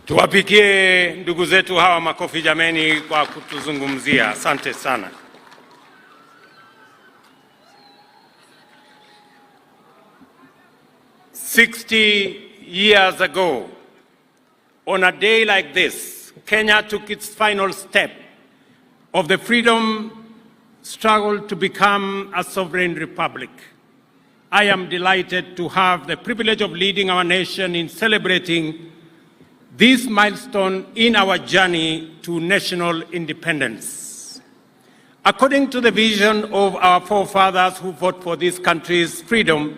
Tuwapigie ndugu zetu hawa makofi jameni kwa kutuzungumzia. Asante sana. "60 years ago, on a day like this, Kenya took its final step of the freedom struggle to become a sovereign republic. I am delighted to have the privilege of leading our nation in celebrating this milestone in our journey to national independence. According to the vision of our forefathers who fought for this country's freedom,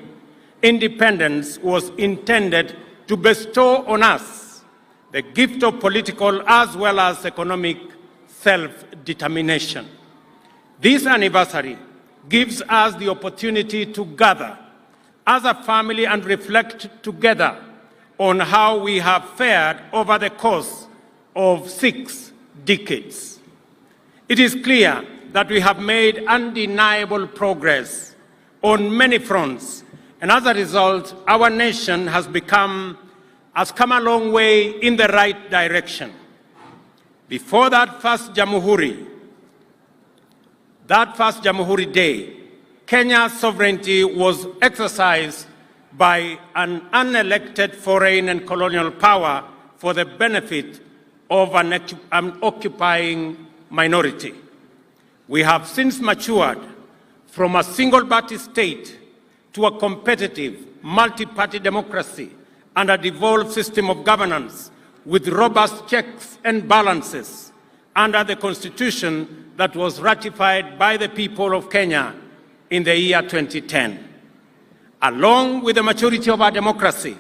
independence was intended to bestow on us the gift of political as well as economic self-determination. This anniversary gives us the opportunity to gather as a family and reflect together on how we have fared over the course of 6 decades. It is clear that we have made undeniable progress on many fronts, and as a result, our nation has come a long way in the right direction. Before that first Jamhuri Day, Kenya's sovereignty was exercised by an unelected foreign and colonial power for the benefit of an occupying minority. We have since matured from a single-party state to a competitive, multi-party democracy and a devolved system of governance with robust checks and balances under the Constitution that was ratified by the people of Kenya in the year 2010. Along with the maturity of our democracy,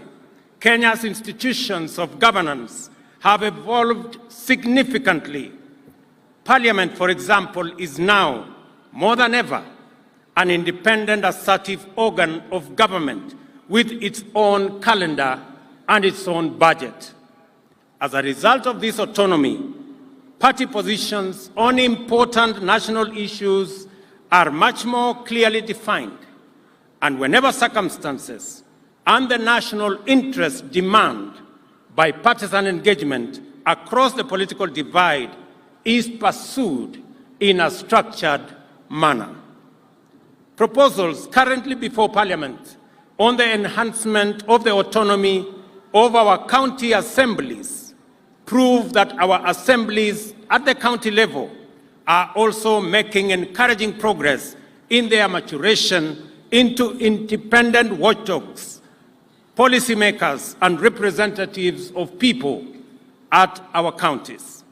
Kenya's institutions of governance have evolved significantly. Parliament, for example, is now, more than ever, an independent, assertive organ of government with its own calendar and its own budget. As a result of this autonomy, party positions on important national issues are much more clearly defined. And whenever circumstances and the national interest demand, bipartisan engagement across the political divide is pursued in a structured manner. Proposals currently before Parliament on the enhancement of the autonomy of our county assemblies prove that our assemblies at the county level are also making encouraging progress in their maturation into independent watchdogs, policymakers, and representatives of people at our counties.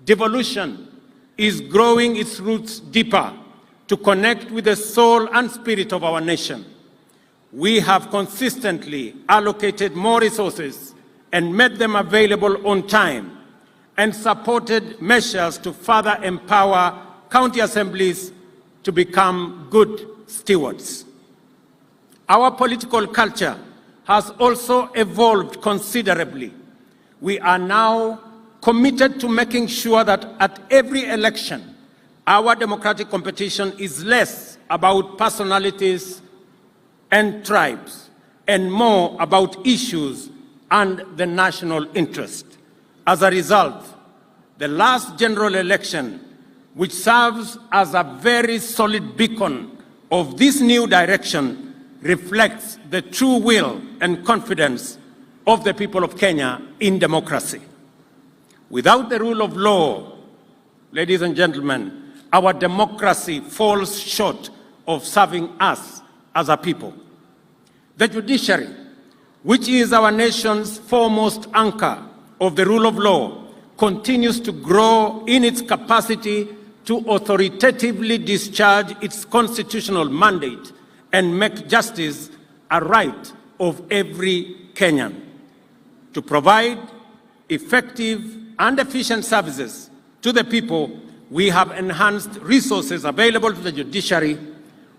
Devolution is growing its roots deeper to connect with the soul and spirit of our nation. We have consistently allocated more resources and made them available on time, and supported measures to further empower county assemblies to become good stewards. Our political culture has also evolved considerably. We are now committed to making sure that at every election, our democratic competition is less about personalities and tribes and more about issues and the national interest. As a result, the last general election, which serves as a very solid beacon of this new direction, reflects the true will and confidence of the people of Kenya in democracy. Without the rule of law, ladies and gentlemen, our democracy falls short of serving us as a people. The judiciary, which is our nation's foremost anchor of the rule of law, continues to grow in its capacity to authoritatively discharge its constitutional mandate and make justice a right of every Kenyan. To provide effective and efficient services to the people, we have enhanced resources available to the judiciary,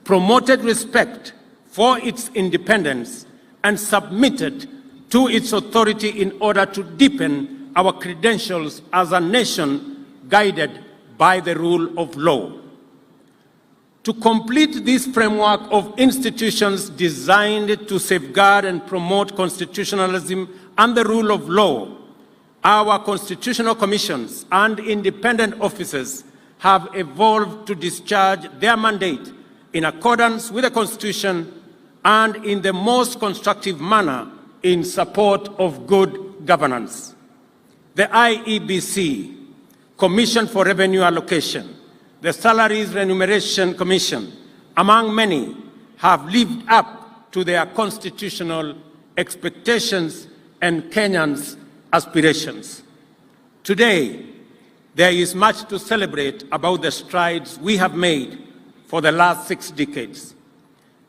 promoted respect for its independence, and submitted to its authority in order to deepen our credentials as a nation guided by the rule of law. To complete this framework of institutions designed to safeguard and promote constitutionalism and the rule of law, Our constitutional commissions and independent officers have evolved to discharge their mandate in accordance with the Constitution and in the most constructive manner in support of good governance. The IEBC, Commission for Revenue Allocation, the Salaries Remuneration Commission, among many, have lived up to their constitutional expectations and Kenyans' aspirations. Today, there is much to celebrate about the strides we have made for the last 6 decades.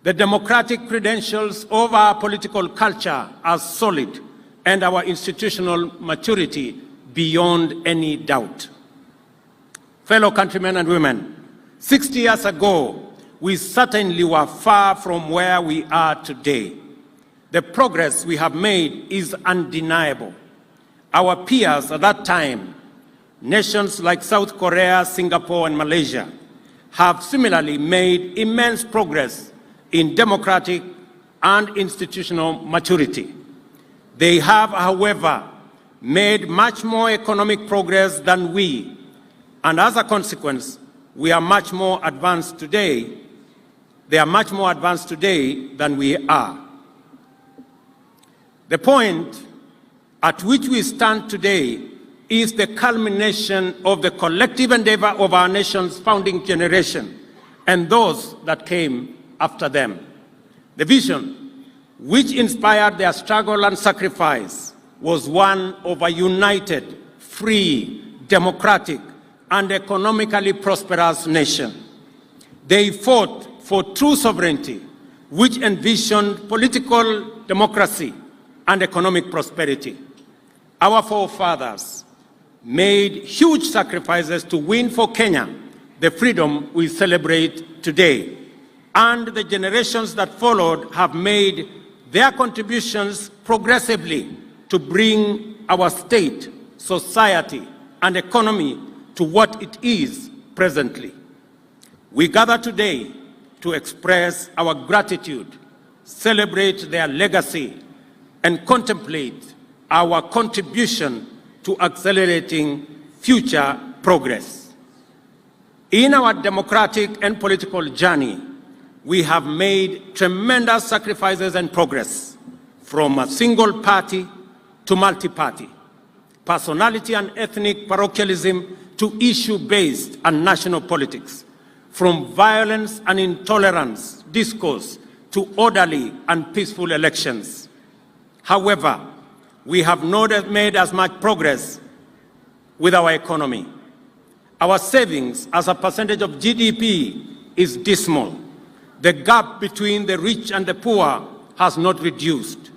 The democratic credentials of our political culture are solid and our institutional maturity beyond any doubt. Fellow countrymen and women, 60 years ago, we certainly were far from where we are today. The progress we have made is undeniable. Our peers at that time, nations like South Korea, Singapore, and Malaysia, have similarly made immense progress in democratic and institutional maturity. They have, however, made much more economic progress than we, and as a consequence, we are much more advanced today. They are much more advanced today than we are. The point at which we stand today is the culmination of the collective endeavor of our nation's founding generation and those that came after them. The vision which inspired their struggle and sacrifice was one of a united, free, democratic, and economically prosperous nation. They fought for true sovereignty, which envisioned political democracy and economic prosperity. Our forefathers made huge sacrifices to win for Kenya the freedom we celebrate today, and the generations that followed have made their contributions progressively to bring our state, society, and economy to what it is presently. We gather today to express our gratitude, celebrate their legacy, and contemplate our contribution to accelerating future progress. In our democratic and political journey, we have made tremendous sacrifices and progress, from a single party to multi-party, personality and ethnic parochialism to issue-based and national politics, from violence and intolerance discourse to orderly and peaceful elections. However, we have not made as much progress with our economy. Our savings as a percentage of GDP is dismal. The gap between the rich and the poor has not reduced.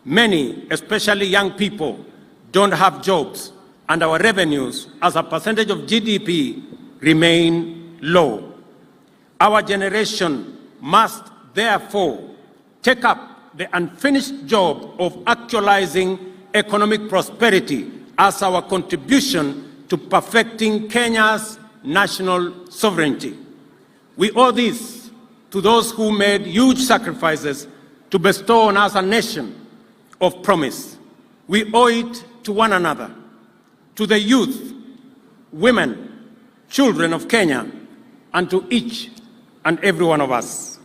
Many, especially young people, don't have jobs, and our revenues as a percentage of GDP remain low. Our generation must therefore take up the unfinished job of actualizing economic prosperity as our contribution to perfecting Kenya's national sovereignty. We owe this to those who made huge sacrifices to bestow on us a nation of promise. We owe it to one another, to the youth, women, children of Kenya, and to each and every one of us.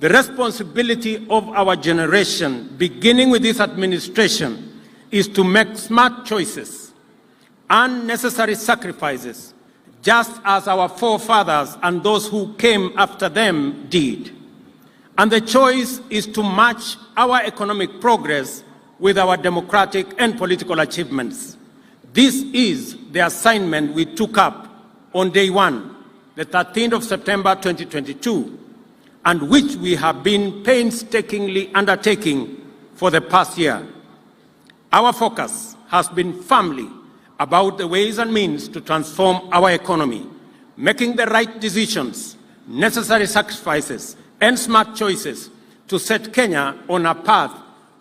The responsibility of our generation, beginning with this administration, is to make smart choices and necessary sacrifices, just as our forefathers and those who came after them did. And the choice is to match our economic progress with our democratic and political achievements. This is the assignment we took up on day one, the 13th of September 2022, and which we have been painstakingly undertaking for the past year. Our focus has been firmly about the ways and means to transform our economy, making the right decisions, necessary sacrifices, and smart choices to set Kenya on a path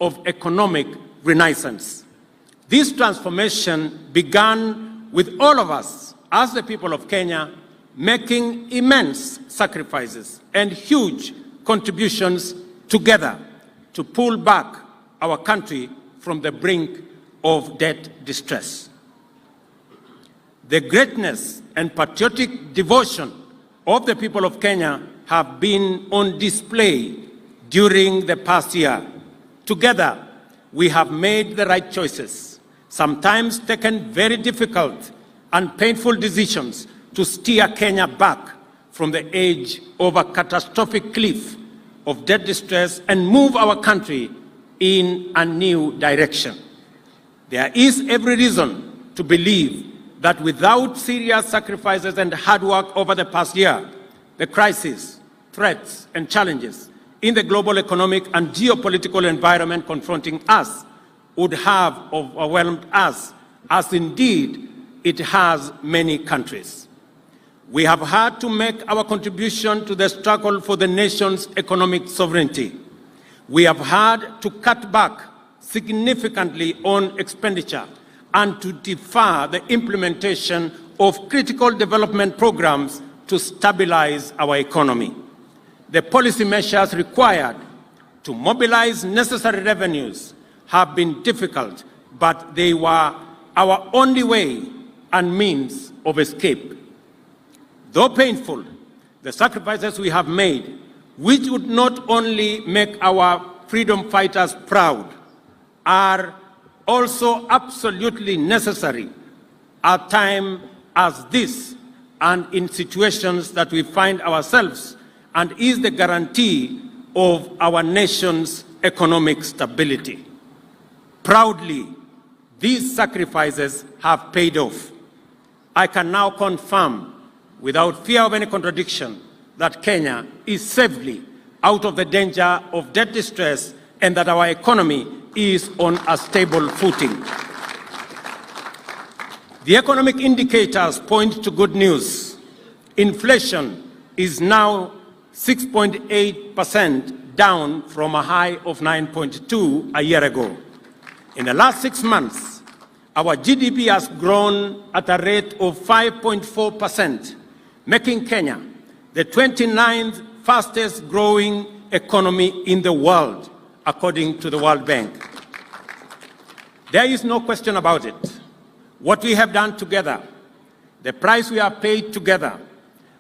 of economic renaissance. This transformation began with all of us, as the people of Kenya, making immense sacrifices and huge contributions together to pull back our country from the brink of debt distress. The greatness and patriotic devotion of the people of Kenya have been on display during the past year. Together, we have made the right choices, sometimes taken very difficult and painful decisions to steer Kenya back from the edge of a catastrophic cliff of debt distress and move our country in a new direction. There is every reason to believe that without serious sacrifices and hard work over the past year, the crises, threats, and challenges in the global economic and geopolitical environment confronting us would have overwhelmed us, as indeed it has many countries. We have had to make our contribution to the struggle for the nation's economic sovereignty. We have had to cut back significantly on expenditure and to defer the implementation of critical development programs to stabilize our economy. The policy measures required to mobilize necessary revenues have been difficult, but they were our only way and means of escape. Though painful, the sacrifices we have made, which would not only make our freedom fighters proud, are also absolutely necessary at a time as this and in situations that we find ourselves, and is the guarantee of our nation's economic stability. Proudly, these sacrifices have paid off. I can now confirm, without fear of any contradiction, that Kenya is safely out of the danger of debt distress and that our economy is on a stable footing. The economic indicators point to good news. Inflation is now 6.8%, down from a high of 9.2% a year ago. In the last 6 months, our GDP has grown at a rate of 5.4%, making Kenya the 29th fastest growing economy in the world, according to the World Bank. There is no question about it. What we have done together, the price we have paid together,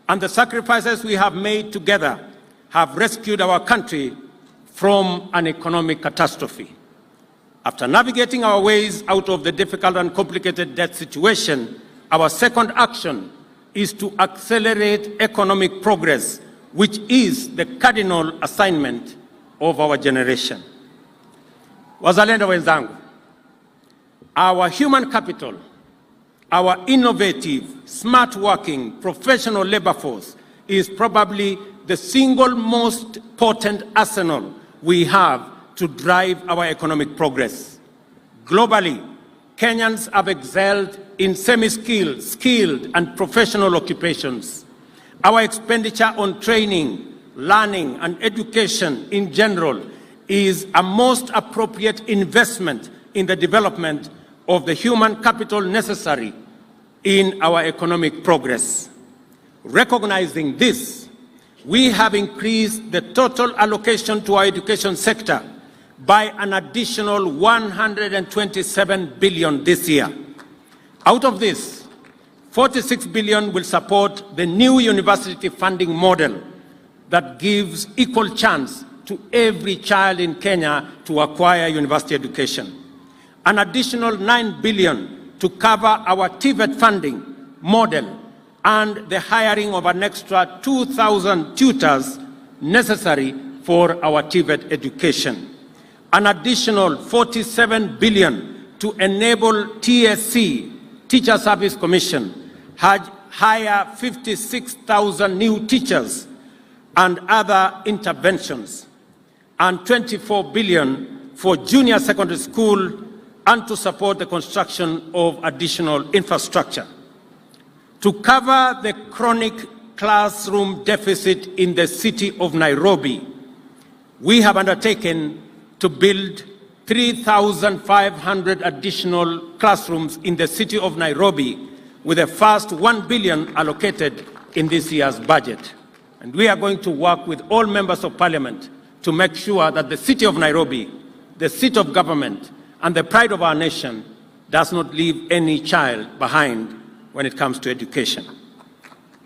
and the sacrifices we have made together have rescued our country from an economic catastrophe. After navigating our ways out of the difficult and complicated debt situation, our second action is to accelerate economic progress, which is the cardinal assignment of our generation. Wazalendo wenzangu, our human capital, our innovative, smart working, professional labor force is probably the single most potent arsenal we have to drive our economic progress. Globally, Kenyans have excelled in semi-skilled, skilled, and professional occupations. Our expenditure on training, learning, and education in general is a most appropriate investment in the development of the human capital necessary in our economic progress. Recognizing this, we have increased the total allocation to our education sector by an additional 127 billion this year. Out of this, 46 billion will support the new university funding model that gives equal chance to every child in Kenya to acquire university education. An additional 9 billion to cover our TVET funding model and the hiring of an extra 2,000 tutors necessary for our TVET education. An additional 47 billion to enable TSC, Teacher Service Commission, hire 56,000 new teachers and other interventions, and 24 billion for junior secondary school and to support the construction of additional infrastructure. To cover the chronic classroom deficit in the city of Nairobi, we have undertaken to build 3,500 additional classrooms in the city of Nairobi, with the first 1 billion allocated in this year's budget. And we are going to work with all members of parliament to make sure that the city of Nairobi, the seat of government, and the pride of our nation, does not leave any child behind when it comes to education.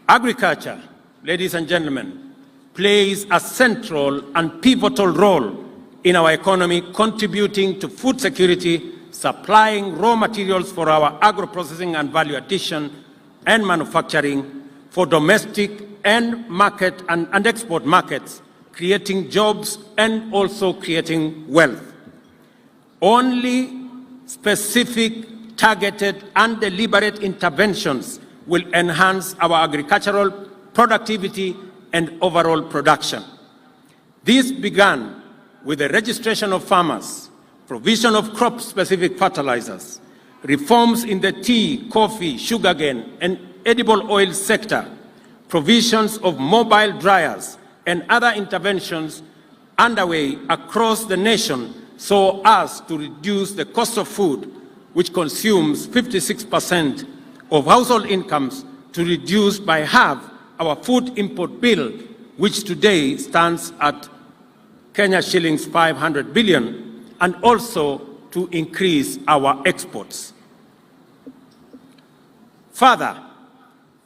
Agriculture, ladies and gentlemen, plays a central and pivotal role in our economy, contributing to food security, supplying raw materials for our agro-processing and value addition and manufacturing, for domestic and market and export markets, creating jobs and also creating wealth. Only specific, targeted, and deliberate interventions will enhance our agricultural productivity and overall production. This began with the registration of farmers, provision of crop-specific fertilizers, reforms in the tea, coffee, sugarcane, and edible oil sector, provisions of mobile dryers, and other interventions underway across the nation so as to reduce the cost of food, which consumes 56% of household incomes, to reduce by half our food import bill, which today stands at Kenya shillings 500 billion, and also to increase our exports. Further,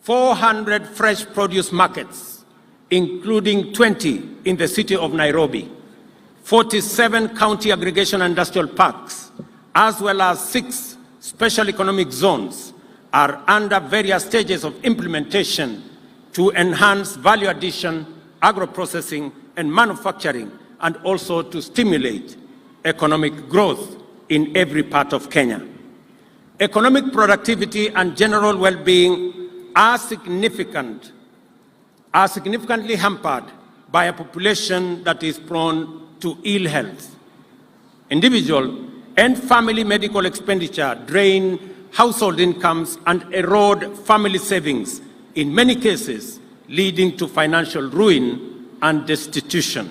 400 fresh produce markets, including 20 in the city of Nairobi, 47 county aggregation industrial parks, as well as 6 special economic zones, are under various stages of implementation to enhance value addition, agro-processing, and manufacturing, and also to stimulate economic growth in every part of Kenya. Economic productivity and general well-being are significantly hampered by a population that is prone to ill health. Individual and family medical expenditure drain household incomes and erode family savings, in many cases leading to financial ruin and destitution.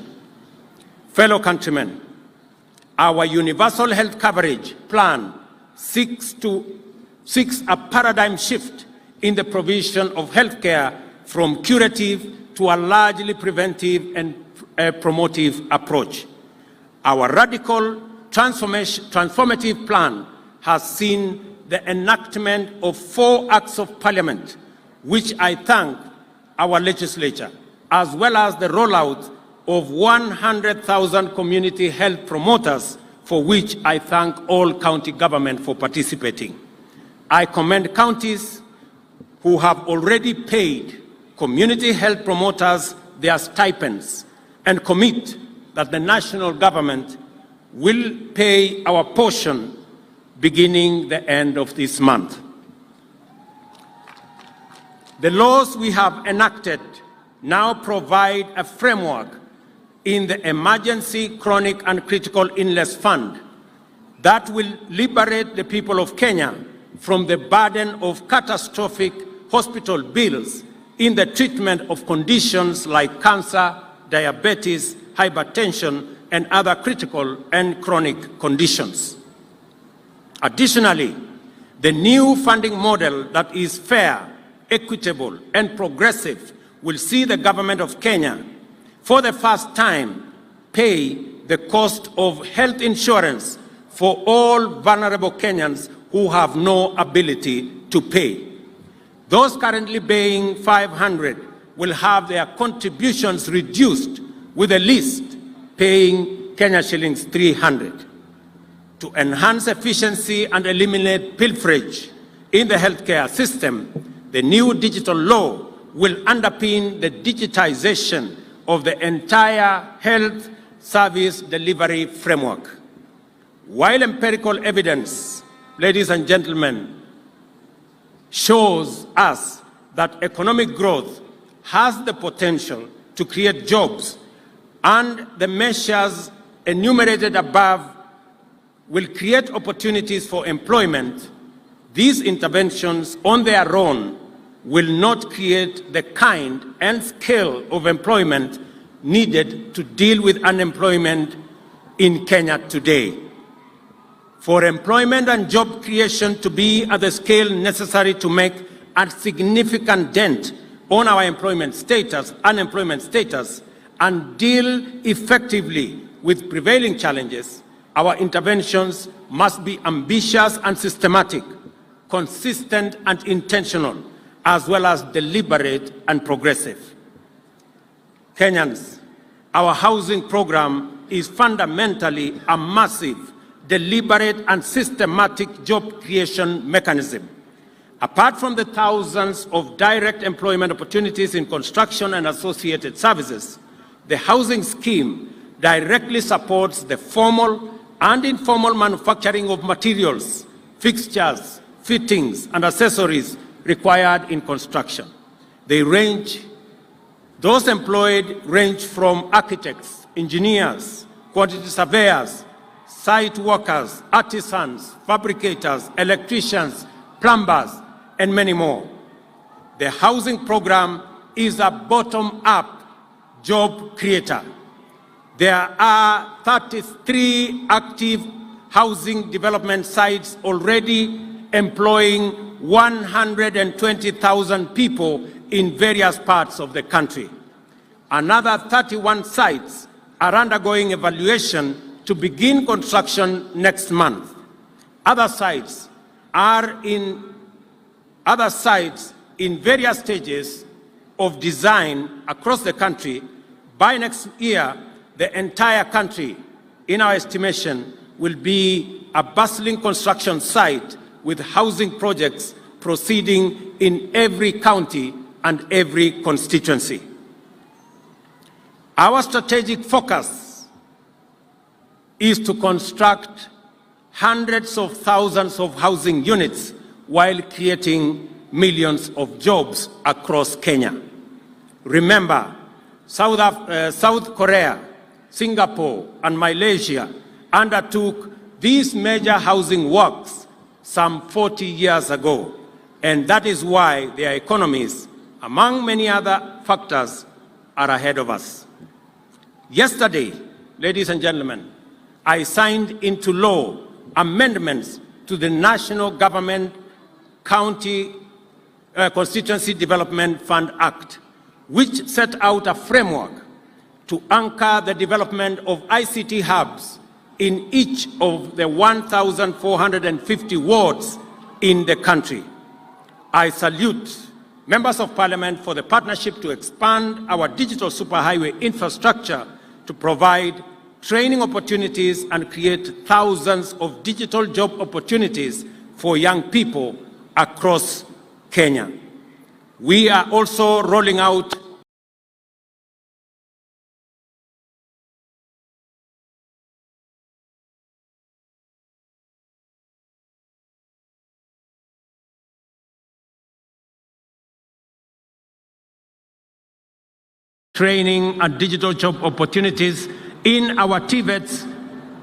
Fellow countrymen, our universal health coverage plan seeks a paradigm shift in the provision of health care from curative to a largely preventive and promotive approach. Our radical transformative plan has seen the enactment of 4 acts of parliament, which I thank our legislature, as well as the rollout of 100,000 community health promoters, for which I thank all county government for participating. I commend counties who have already paid community health promoters their stipends and commit that the national government will pay our portion beginning the end of this month. The laws we have enacted now provide a framework in the Emergency, Chronic and Critical Illness Fund that will liberate the people of Kenya from the burden of catastrophic hospital bills in the treatment of conditions like cancer, diabetes, hypertension, and other critical and chronic conditions. Additionally, the new funding model that is fair, equitable, and progressive will see the government of Kenya, for the first time, pay the cost of health insurance for all vulnerable Kenyans who have no ability to pay. Those currently paying 500 will have their contributions reduced, with the least paying Kenya shillings 300. To enhance efficiency and eliminate pilferage in the healthcare system, the new digital law will underpin the digitization of the entire health service delivery framework. While empirical evidence, ladies and gentlemen, shows us that economic growth has the potential to create jobs, and the measures enumerated above will create opportunities for employment, these interventions on their own will not create the kind and scale of employment needed to deal with unemployment in Kenya today. For employment and job creation to be at the scale necessary to make a significant dent on our unemployment status, and deal effectively with prevailing challenges, Our interventions must be ambitious and systematic, consistent and intentional, as well as deliberate and progressive. Kenyans, our housing program is fundamentally a massive, deliberate and systematic job creation mechanism. Apart from the thousands of direct employment opportunities in construction and associated services, the housing scheme directly supports the formal and informal manufacturing of materials, fixtures, fittings, and accessories required in construction. Those employed range from architects, engineers, quantity surveyors, site workers, artisans, fabricators, electricians, plumbers, and many more. The housing program is a bottom-up job creator. There are 33 active housing development sites already employing 120,000 people in various parts of the country. Another 31 sites are undergoing evaluation to begin construction next month. Other sites in various stages of design across the country. By next year, the entire country, in our estimation, will be a bustling construction site with housing projects proceeding in every county and every constituency. Our strategic focus is to construct hundreds of thousands of housing units while creating millions of jobs across Kenya. Remember, South Korea, Singapore, and Malaysia undertook these major housing works some 40 years ago, and that is why their economies, among many other factors, are ahead of us. Yesterday, ladies and gentlemen, I signed into law amendments to the National Government County Constituency Development Fund Act, which set out a framework to anchor the development of ICT hubs in each of the 1,450 wards in the country. I salute members of Parliament for the partnership to expand our digital superhighway infrastructure to provide training opportunities and create thousands of digital job opportunities for young people across Kenya. We are also rolling out training and digital job opportunities in our TVETs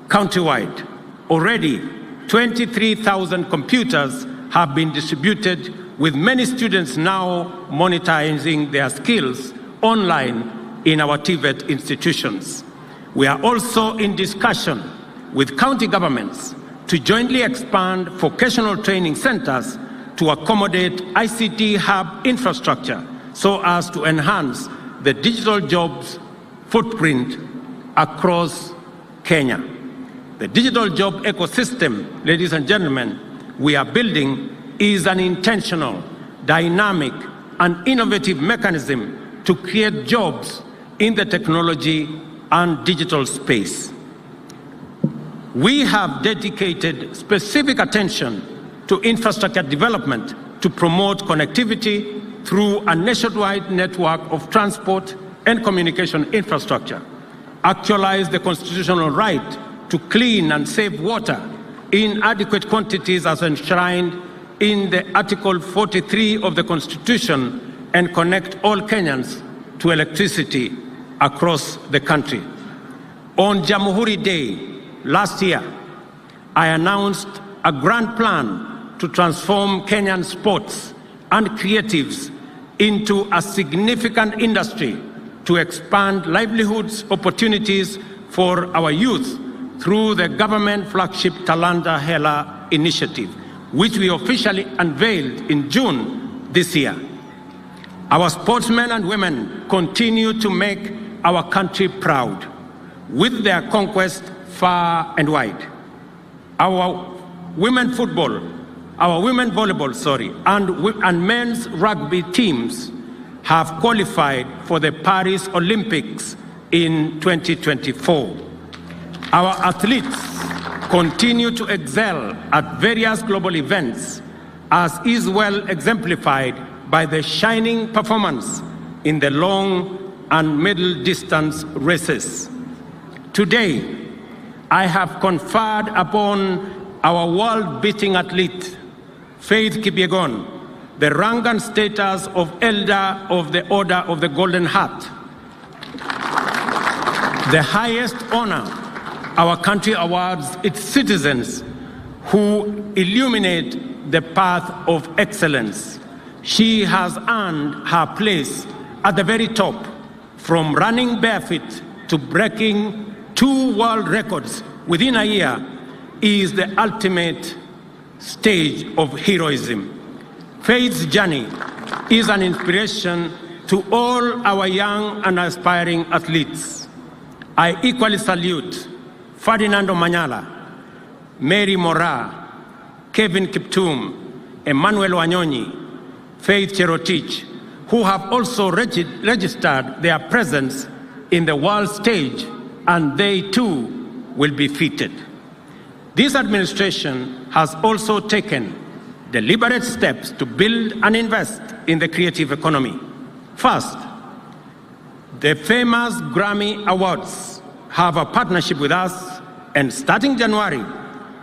countrywide. Already, 23,000 computers have been distributed, with many students now monetizing their skills online in our TVET institutions. We are also in discussion with county governments to jointly expand vocational training centers to accommodate ICT hub infrastructure so as to enhance the digital jobs footprint across Kenya. The digital job ecosystem, ladies and gentlemen, we are building is an intentional, dynamic, and innovative mechanism to create jobs in the technology and digital space. We have dedicated specific attention to infrastructure development to promote connectivity through a nationwide network of transport and communication infrastructure, actualize the constitutional right to clean and safe water in adequate quantities as enshrined in the Article 43 of the Constitution, and connect all Kenyans to electricity across the country. On Jamhuri Day last year, I announced a grand plan to transform Kenyan sports and creatives into a significant industry to expand livelihoods opportunities for our youth through the government flagship Talanta Hela initiative, which we officially unveiled in June this year. Our sportsmen and women continue to make our country proud. With their conquest far and wide. Our women volleyball, and men's rugby teams have qualified for the Paris Olympics in 2024. Our athletes continue to excel at various global events, as is well exemplified by the shining performance in the long and middle distance races. Today, I have conferred upon our world-beating athlete, Faith Kipyegon, the rank and status of Elder of the Order of the Golden Heart, the highest honor our country awards its citizens who illuminate the path of excellence. She has earned her place at the very top, from running barefoot to breaking 2 world records within a year, is the ultimate stage of heroism. Faith's journey is an inspiration to all our young and aspiring athletes. I equally salute Ferdinando Manyala, Mary Mora, Kevin Kiptum, Emmanuel Wanyonyi, Faith Cherotich, who have also registered their presence in the world stage, and they too will be fitted. This administration has also taken deliberate steps to build and invest in the creative economy. First, the famous Grammy Awards have a partnership with us, and starting January,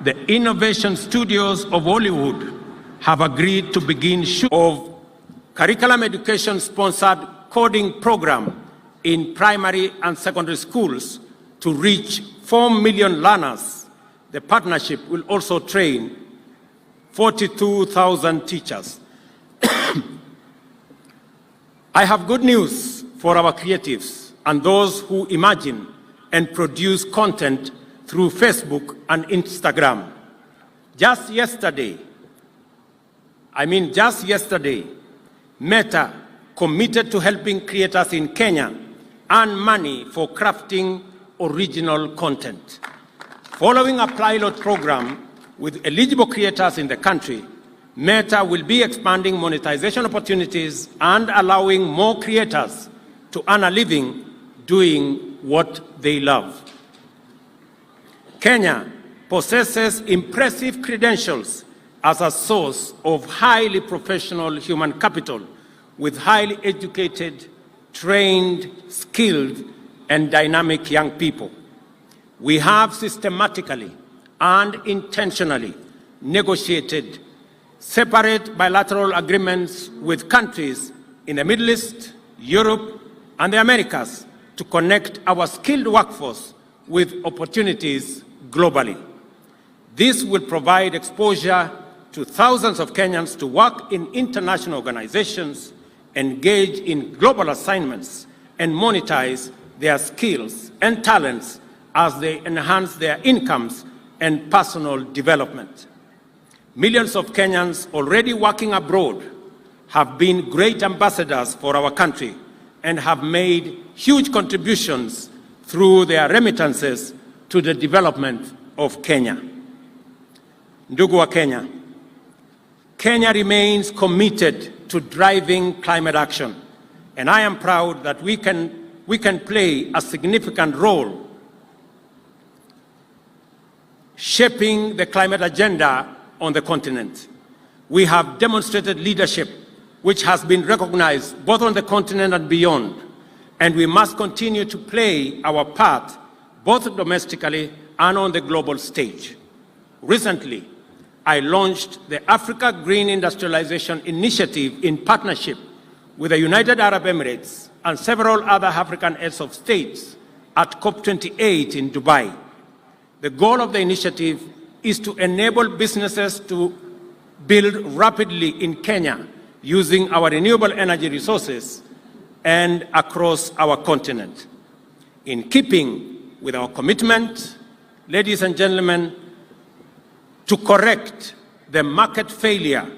the Innovation Studios of Hollywood have agreed to begin of curriculum education-sponsored coding program in primary and secondary schools to reach 4 million learners. The partnership will also train 42,000 teachers. I have good news for our creatives and those who imagine and produce content through Facebook and Instagram. Just yesterday, Meta committed to helping creators in Kenya earn money for crafting original content. Following a pilot program with eligible creators in the country, Meta will be expanding monetization opportunities and allowing more creators to earn a living doing what they love. Kenya possesses impressive credentials as a source of highly professional human capital with highly educated, trained, skilled, and dynamic young people. We have systematically and intentionally negotiated separate bilateral agreements with countries in the Middle East, Europe, and the Americas to connect our skilled workforce with opportunities globally. This will provide exposure to thousands of Kenyans to work in international organizations, engage in global assignments, and monetize their skills and talents as they enhance their incomes and personal development. Millions of Kenyans already working abroad have been great ambassadors for our country and have made huge contributions through their remittances to the development of Kenya. Ndugu wa Kenya, Kenya remains committed to driving climate action, and I am proud that we can play a significant role shaping the climate agenda on the continent. We have demonstrated leadership which has been recognized both on the continent and beyond, and we must continue to play our part both domestically and on the global stage. Recently, I launched the Africa Green Industrialization Initiative in partnership with the United Arab Emirates and several other African heads of states at COP28 in Dubai. The goal of the initiative is to enable businesses to build rapidly in Kenya using our renewable energy resources and across our continent. In keeping with our commitment, ladies and gentlemen, to correct the market failure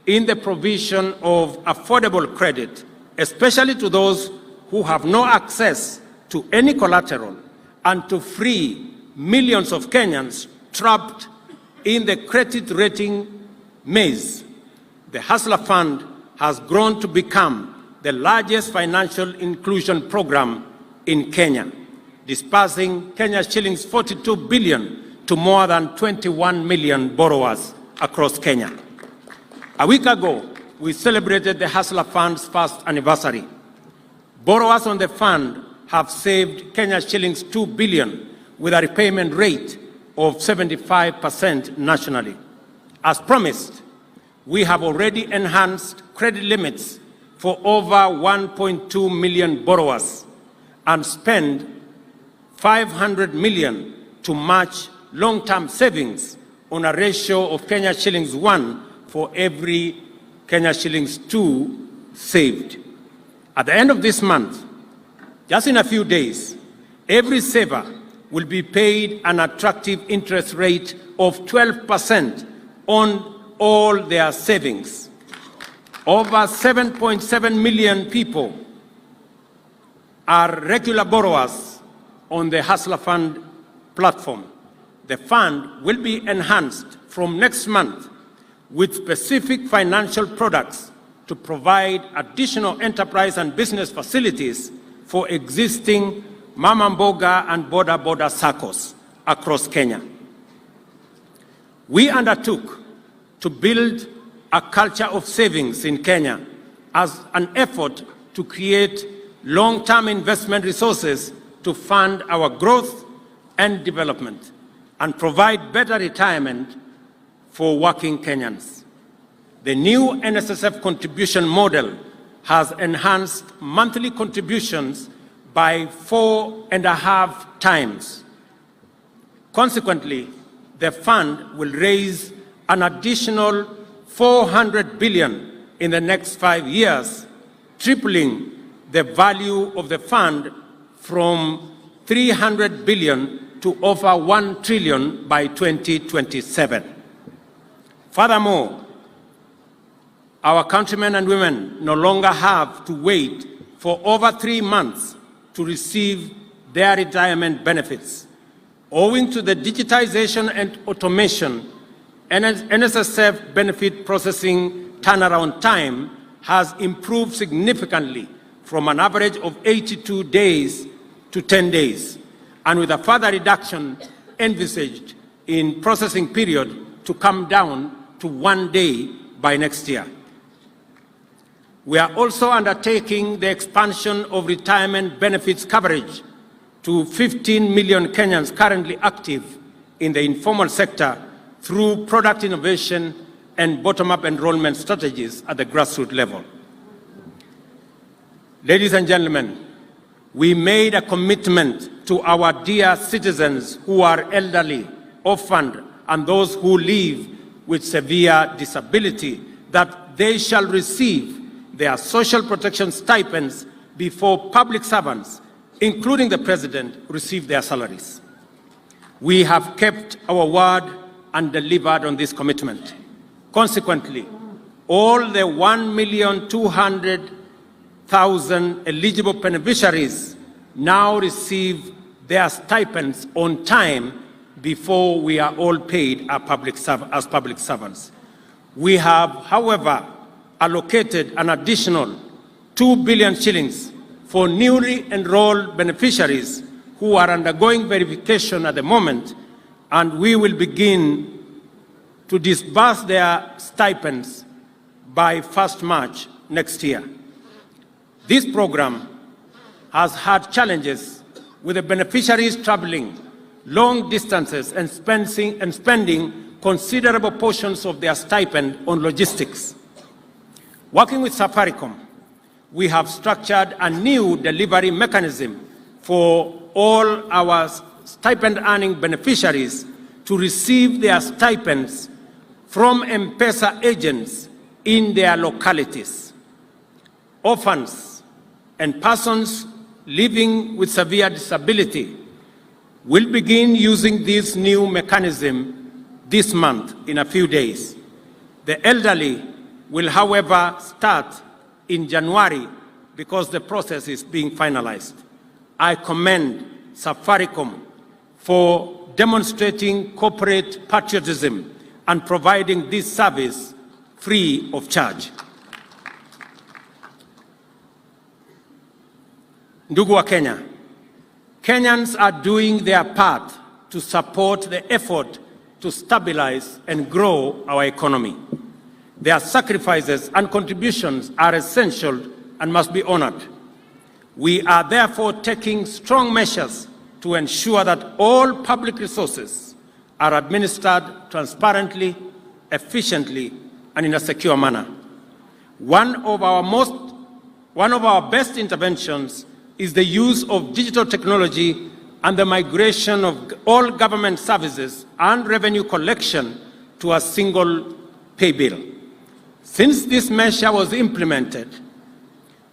in the provision of affordable credit, especially to those who have no access to any collateral, and to free millions of Kenyans trapped in the credit rating maze, the Hustler Fund has grown to become the largest financial inclusion program in Kenya, disbursing Kenya's shillings 42 billion to more than 21 million borrowers across Kenya. A week ago, we celebrated the Hustler Fund's first anniversary. Borrowers on the fund have saved Kenya's shillings 2 billion with a repayment rate of 75% nationally. As promised, we have already enhanced credit limits for over 1.2 million borrowers and spent 500 million to match long-term savings on a ratio of Kenya shillings 1 for every Kenya shillings 2 saved. At the end of this month, just in a few days, every saver will be paid an attractive interest rate of 12% on all their savings. Over 7.7 million people are regular borrowers on the Hustler Fund platform. The fund will be enhanced from next month with specific financial products to provide additional enterprise and business facilities for existing Mama Mboga and border SACCOs across Kenya. We undertook to build a culture of savings in Kenya as an effort to create long-term investment resources to fund our growth and development and provide better retirement for working Kenyans. The new NSSF contribution model has enhanced monthly contributions by 4.5 times. Consequently, the fund will raise an additional 400 billion in the next 5 years, tripling the value of the fund from 300 billion to over 1 trillion by 2027. Furthermore, our countrymen and women no longer have to wait for over 3 months to receive their retirement benefits. Owing to the digitization and automation, NSSF benefit processing turnaround time has improved significantly from an average of 82 days to 10 days, and with a further reduction envisaged in processing period to come down to 1 day by next year. We are also undertaking the expansion of retirement benefits coverage to 15 million Kenyans currently active in the informal sector through product innovation and bottom-up enrollment strategies at the grassroots level. Ladies and gentlemen, we made a commitment to our dear citizens who are elderly, orphaned, and those who live with severe disability that they shall receive their social protection stipends before public servants, including the President, receive their salaries. We have kept our word and delivered on this commitment. Consequently, all the 1,200,000 eligible beneficiaries now receive their stipends on time before we are all paid as public servants. We have, however, allocated an additional 2 billion shillings for newly enrolled beneficiaries who are undergoing verification at the moment, and we will begin to disburse their stipends by 1st March next year. This program has had challenges with the beneficiaries traveling long distances and spending considerable portions of their stipend on logistics. Working with Safaricom, we have structured a new delivery mechanism for all our stipend-earning beneficiaries to receive their stipends from M-Pesa agents in their localities. Orphans and persons living with severe disability will begin using this new mechanism this month in a few days. The elderly will, however, start in January because the process is being finalized. I commend Safaricom for demonstrating corporate patriotism and providing this service free of charge. Ndugu wa Kenya, Kenyans are doing their part to support the effort to stabilize and grow our economy. Their sacrifices and contributions are essential and must be honored. We are therefore taking strong measures to ensure that all public resources are administered transparently, efficiently, and in a secure manner. One of our best interventions is the use of digital technology and the migration of all government services and revenue collection to a single pay bill. Since this measure was implemented,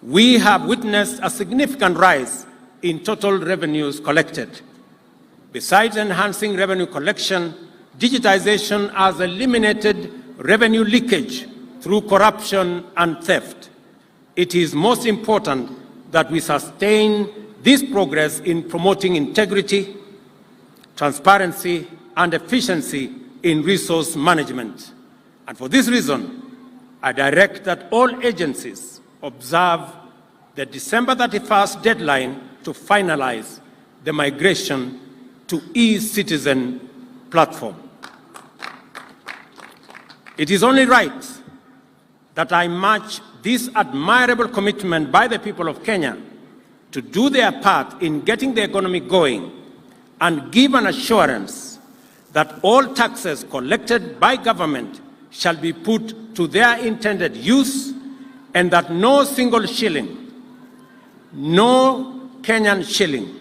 we have witnessed a significant rise in total revenues collected. Besides enhancing revenue collection, digitization has eliminated revenue leakage through corruption and theft. It is most important that we sustain this progress in promoting integrity, transparency, and efficiency in resource management. And for this reason, I direct that all agencies observe the December 31st deadline to finalize the migration to e-Citizen platform. It is only right that I match this admirable commitment by the people of Kenya to do their part in getting the economy going and give an assurance that all taxes collected by government shall be put to their intended use and that no single shilling, no Kenyan shilling,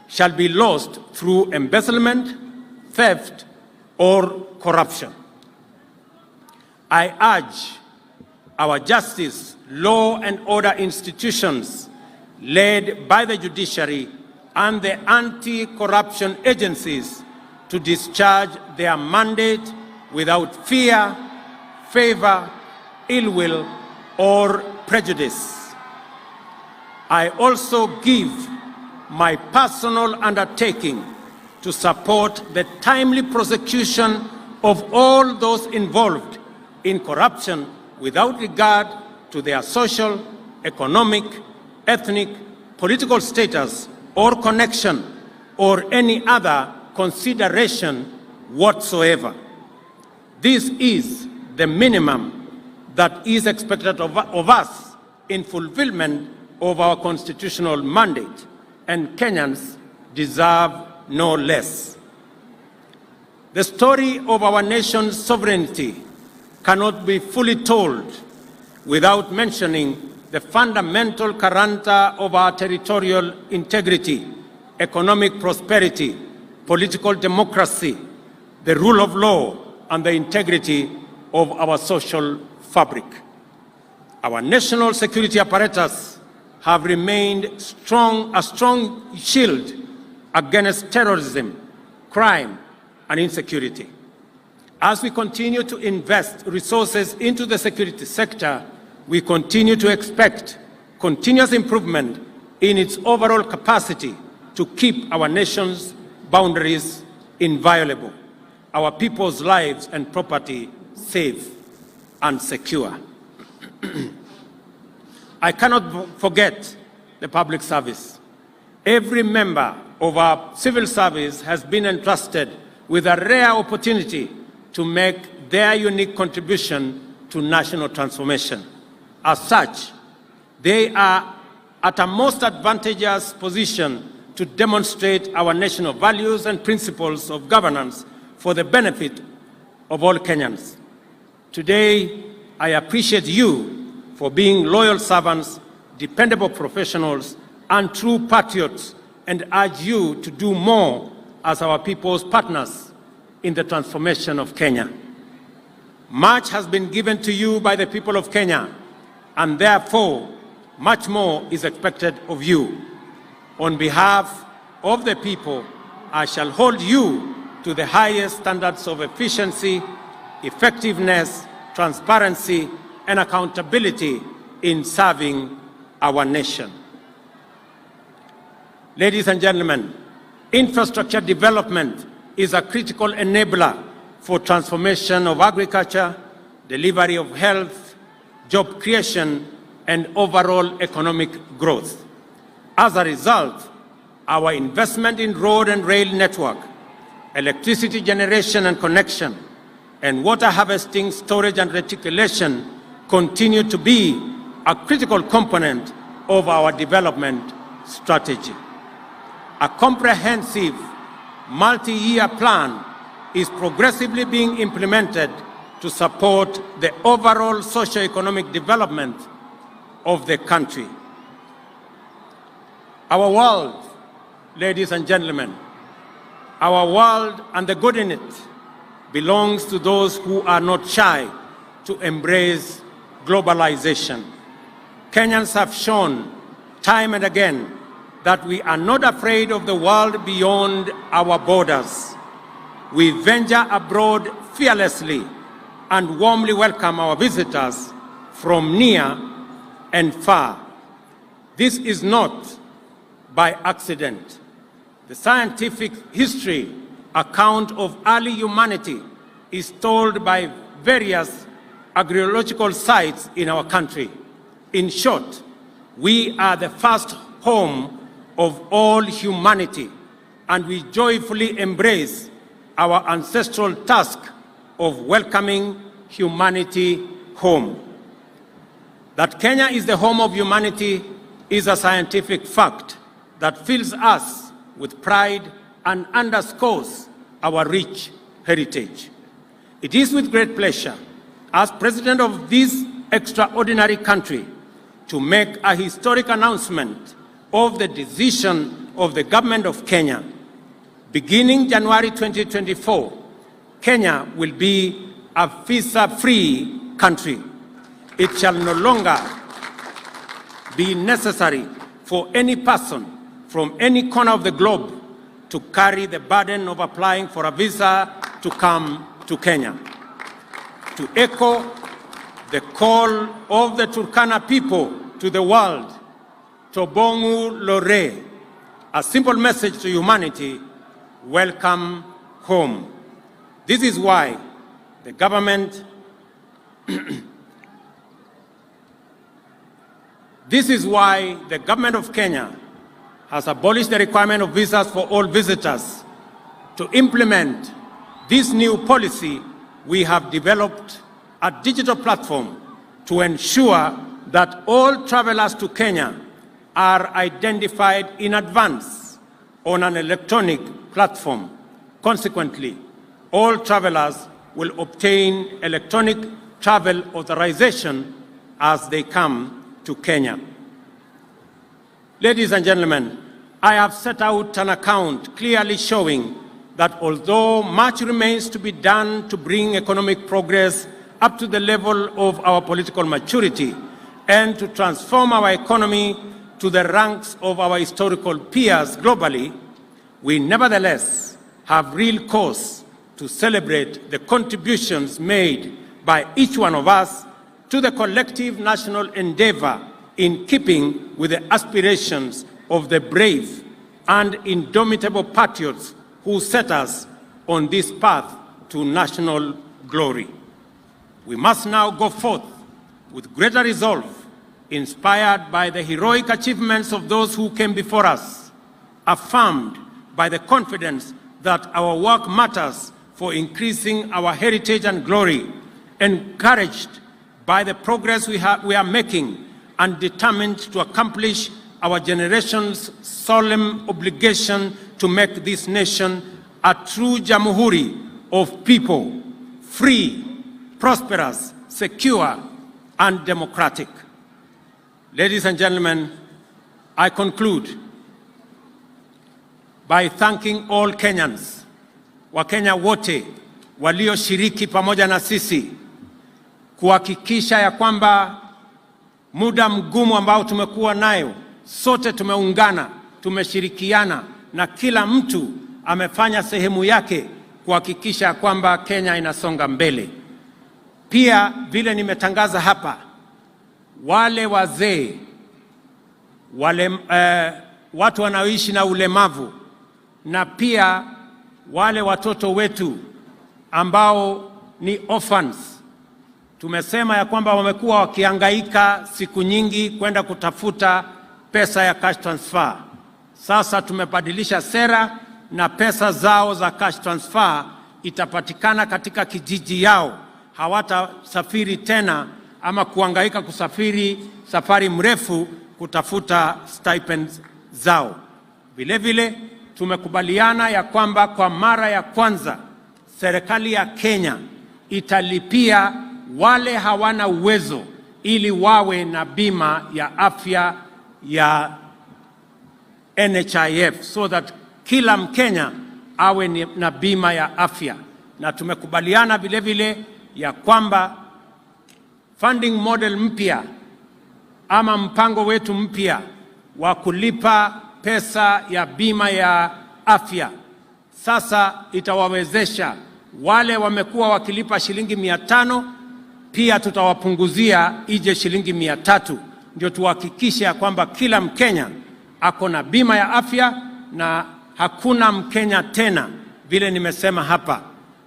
shall be lost through embezzlement, theft, or corruption. I urge our justice, law, and order institutions, led by the judiciary and the anti-corruption agencies, to discharge their mandate without fear, favor, ill will, or prejudice. I also give my personal undertaking to support the timely prosecution of all those involved in corruption without regard to their social, economic, ethnic, political status, or connection, or any other consideration whatsoever. This is the minimum that is expected of us in fulfillment of our constitutional mandate, and Kenyans deserve no less. The story of our nation's sovereignty cannot be fully told without mentioning the fundamental character of our territorial integrity, economic prosperity, political democracy, the rule of law, and the integrity of our social fabric. Our national security apparatus have remained a strong shield against terrorism, crime, and insecurity. As we continue to invest resources into the security sector, we continue to expect continuous improvement in its overall capacity to keep our nation's boundaries inviolable, our people's lives and property safe and secure. I cannot forget the public service. Every member of our civil service has been entrusted with a rare opportunity to make their unique contribution to national transformation. As such, they are at a most advantageous position to demonstrate our national values and principles of governance for the benefit of all Kenyans. Today, I appreciate you for being loyal servants, dependable professionals, and true patriots, and urge you to do more as our people's partners in the transformation of Kenya. Much has been given to you by the people of Kenya, and therefore, much more is expected of you. On behalf of the people, I shall hold you to the highest standards of efficiency, effectiveness, transparency, and accountability in serving our nation. Ladies and gentlemen, infrastructure development is a critical enabler for transformation of agriculture, delivery of health, job creation, and overall economic growth. As a result, our investment in road and rail network, electricity generation and connection, and water harvesting, storage, and reticulation continue to be a critical component of our development strategy. A comprehensive multi-year plan is progressively being implemented to support the overall socio-economic development of the country. Our world, ladies and gentlemen, our world and the good in it belongs to those who are not shy to embrace globalization. Kenyans have shown time and again that we are not afraid of the world beyond our borders. We venture abroad fearlessly and warmly welcome our visitors from near and far. This is not by accident. The scientific history account of early humanity is told by various archaeological sites in our country. In short, we are the first home of all humanity, and we joyfully embrace our ancestral task of welcoming humanity home. That Kenya is the home of humanity is a scientific fact that fills us with pride and underscores our rich heritage. It is with great pleasure, as President of this extraordinary country, to make a historic announcement of the decision of the government of Kenya. Beginning January 2024, Kenya will be a visa-free country. It shall no longer be necessary for any person from any corner of the globe to carry the burden of applying for a visa to come to Kenya. To echo the call of the Turkana people to the world, Tobongu Lore, a simple message to humanity: welcome home. This is why the government of Kenya has abolished the requirement of visas for all visitors. To implement this new policy, we have developed a digital platform to ensure that all travelers to Kenya are identified in advance on an electronic platform. Consequently, all travelers will obtain electronic travel authorization as they come to Kenya. Ladies and gentlemen, I have set out an account clearly showing that although much remains to be done to bring economic progress up to the level of our political maturity and to transform our economy to the ranks of our historical peers globally, we nevertheless have real cause to celebrate the contributions made by each one of us to the collective national endeavor in keeping with the aspirations of the brave and indomitable patriots who set us on this path to national glory. We must now go forth with greater resolve, inspired by the heroic achievements of those who came before us, affirmed by the confidence that our work matters for increasing our heritage and glory, encouraged by the progress we are making, and determined to accomplish our generation's solemn obligation to make this nation a true Jamhuri of people, free, prosperous, secure, and democratic. Ladies and gentlemen, I conclude by thanking all Kenyans, Wakenya wote walioshiriki pamoja na sisi kuhakikisha ya kwamba muda mgumu ambao tumekuwa nayo, sote tumeungana, tumeshirikiana na kila mtu amefanya sehemu yake kuhakikisha kwamba Kenya inasonga mbele. Pia vile nimetangaza hapa, wale wazee, wale watu wanaoishi na ulemavu, na pia wale watoto wetu ambao ni orphans. Tumesema ya kwamba wamekuwa wakihangaika siku nyingi kwenda kutafuta pesa ya cash transfer. Sasa tumebadilisha sera na pesa zao za cash transfer itapatikana katika kijiji yao. Hawatasafiri tena ama kuhangaika kusafiri safari mrefu kutafuta stipends zao. Vile vile tumekubaliana ya kwamba kwa mara ya kwanza serikali ya Kenya italipia wale hawana uwezo ili wawe na bima ya afya ya NHIF, so that kila Mkenya awe na bima ya afya. Na tumekubaliana vile vile ya kwamba funding model mpya ama mpango wetu mpya wa kulipa pesa ya bima ya afya sasa itawawezesha wale wamekuwa wakilipa shilingi 500, pia tutawapunguzia ije shilingi 300, ndio tuhakikishe kwamba kila Mkenya ako na bima ya afya. Na hakuna Mkenya tena, vile nimesema hapa,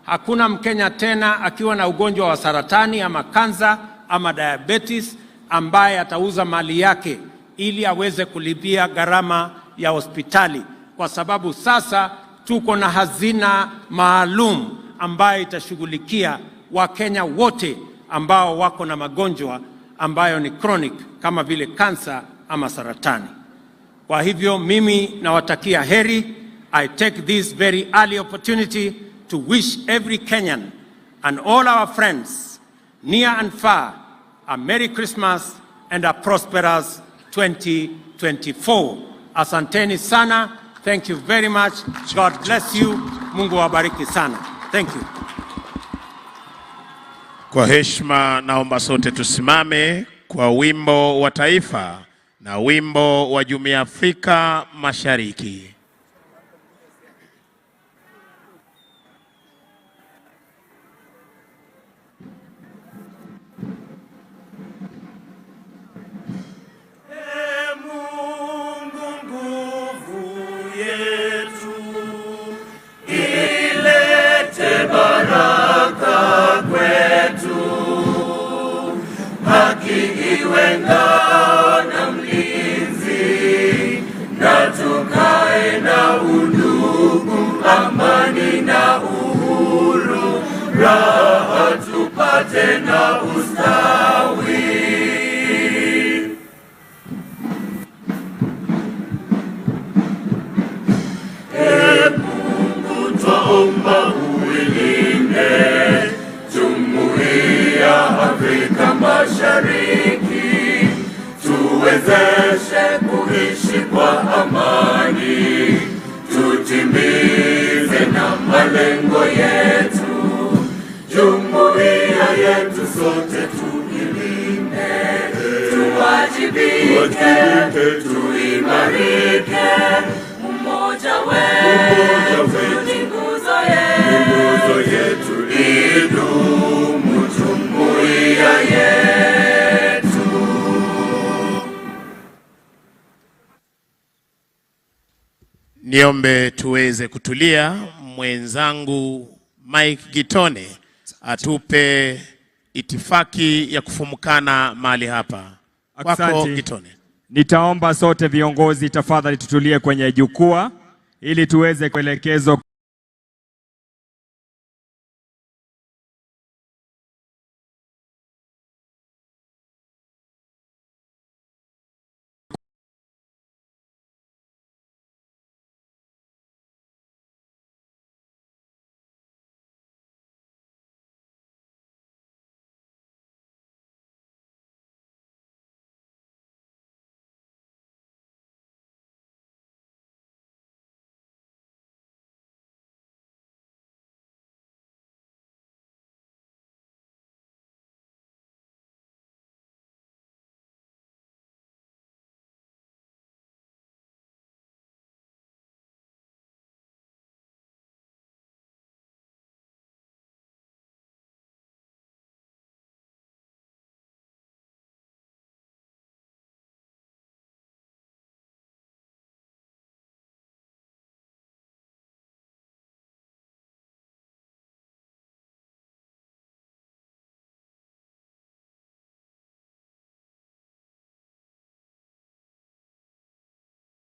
hakuna Mkenya tena akiwa na ugonjwa wa saratani ama kansa ama diabetes ambaye atauza mali yake ili aweze kulipia gharama ya hospitali, kwa sababu sasa tuko na hazina maalum ambayo itashughulikia Wakenya wote ambao wako na magonjwa ambayo ni chronic kama vile kansa ama saratani. Kwa hivyo mimi nawatakia heri. I take this very early opportunity to wish every Kenyan and all our friends near and far a Merry Christmas and a prosperous 2024. Asanteni sana. Thank you very much. God bless you. Mungu wabariki sana. Thank you. Kwa heshima naomba sote tusimame kwa wimbo wa taifa na wimbo wa Jumuiya ya Afrika Mashariki. Iwe ngao na mlinzi, na tukae na undugu, amani na uhuru, raha tupate na ustawi. Mungu twaomba uilinde Jamhuri ya Afrika Mashariki, tuwezeshe kuishi kwa amani, tutimize na malengo yetu. Jumuiya yetu sote tuilinde, tuwajibike, tuimarike. Umoja wetu ni nguzo yetu, idumu jumuiya yetu. Niombe tuweze kutulia. Mwenzangu Mike Gitone atupe itifaki ya kufumukana mahali hapa. Wako Gitone. Nitaomba sote viongozi tafadhali tutulie kwenye jukwaa ili tuweze kuelekezwa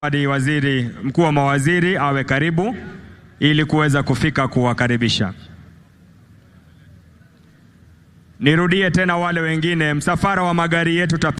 hadi waziri mkuu wa mawaziri awe karibu ili kuweza kufika kuwakaribisha. Nirudie tena wale wengine, msafara wa magari yetu